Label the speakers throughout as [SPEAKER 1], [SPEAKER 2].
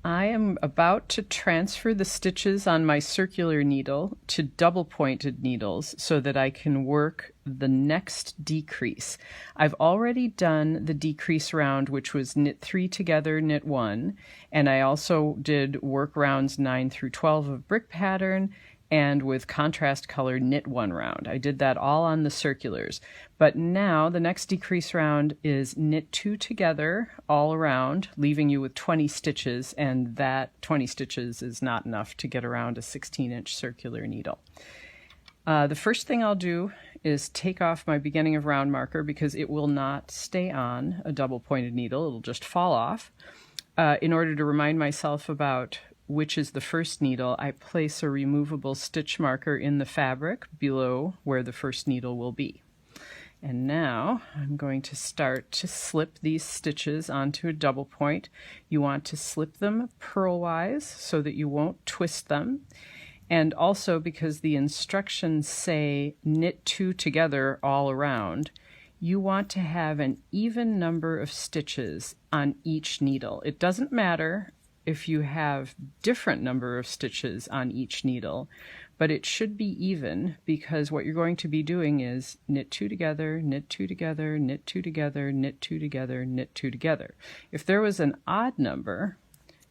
[SPEAKER 1] I am about to transfer the stitches on my circular needle to double pointed needles so that I can work the next decrease. I've already done the decrease round, which was knit 3 together, knit 1, and I also did work rounds 9 through 12 of brick pattern and with contrast color knit 1 round. I did that all on the circulars. But now the next decrease round is knit 2 together all around, leaving you with 20 stitches, and that 20 stitches is not enough to get around a 16-inch circular needle. The first thing I'll do is take off my beginning of round marker because it will not stay on a double pointed needle. It'll just fall off. In order to remind myself about which is the first needle, I place a removable stitch marker in the fabric below where the first needle will be. And now I'm going to start to slip these stitches onto a double point. You want to slip them purlwise so that you won't twist them. And also because the instructions say knit 2 together all around, you want to have an even number of stitches on each needle. It doesn't matter if you have different number of stitches on each needle, but it should be even because what you're going to be doing is knit 2 together, knit 2 together, knit 2 together, knit 2 together, knit 2 together. If there was an odd number,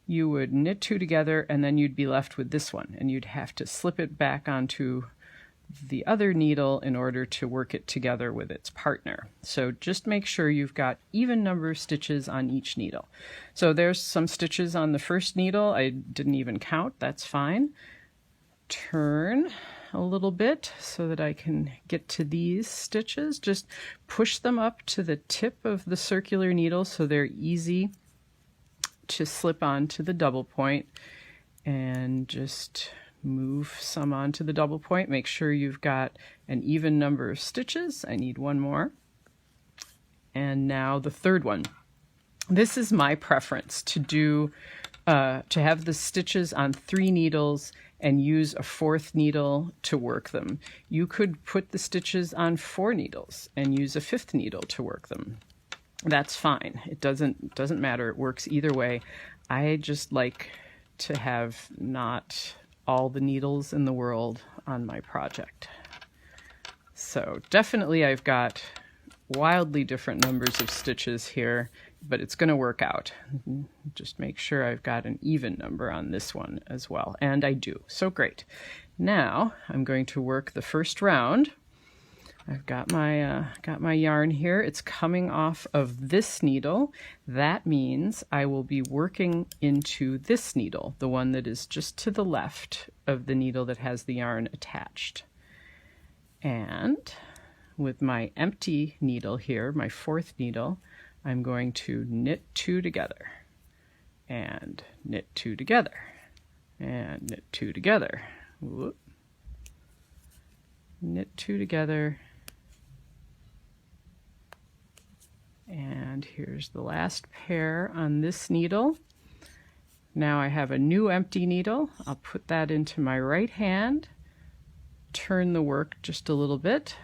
[SPEAKER 1] you would knit 2 together and then you'd be left with this one and you'd have to slip it back onto the other needle in order to work it together with its partner. So just make sure you've got even number of stitches on each needle. So there's some stitches on the first needle. I didn't even count. That's fine. Turn a little bit so that I can get to these stitches. Just push them up to the tip of the circular needle so they're easy to slip onto the double point, and just move some onto the double point. Make sure you've got an even number of stitches. I need one more. And now the third one. This is my preference to do to have the stitches on 3 needles and use a 4th needle to work them. You could put the stitches on 4 needles and use a 5th needle to work them. That's fine. It doesn't matter. It works either way. I just like to have not all the needles in the world on my project. So definitely I've got wildly different numbers of stitches here, but it's going to work out. Just make sure I've got an even number on this one as well, and I do. So great. Now I'm going to work the first round. I've got my yarn here. It's coming off of this needle. That means I will be working into this needle, the one that is just to the left of the needle that has the yarn attached. And with my empty needle here, my 4th needle, I'm going to knit 2 together and knit 2 together and knit 2 together. Whoop. Knit 2 together. And here's the last pair on this needle. Now I have a new empty needle. I'll put that into my right hand, turn the work just a little bit,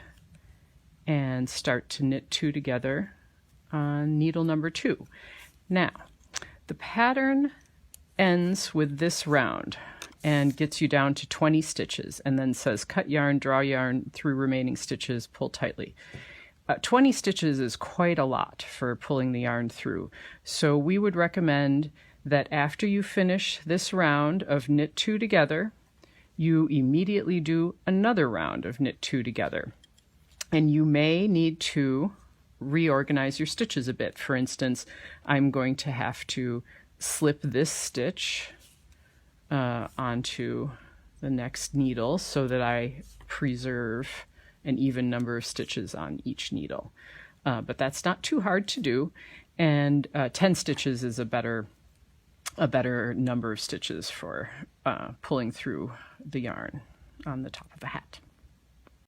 [SPEAKER 1] and start to knit 2 together on needle number 2. Now, the pattern ends with this round and gets you down to 20 stitches and then says cut yarn, draw yarn through remaining stitches, pull tightly. 20 stitches is quite a lot for pulling the yarn through. So we would recommend that after you finish this round of knit 2 together, you immediately do another round of knit 2 together. And you may need to reorganize your stitches a bit. For instance, I'm going to have to slip this stitch onto the next needle so that I preserve an even number of stitches on each needle. But that's not too hard to do, and 10 stitches is a better number of stitches for pulling through the yarn on the top of a hat.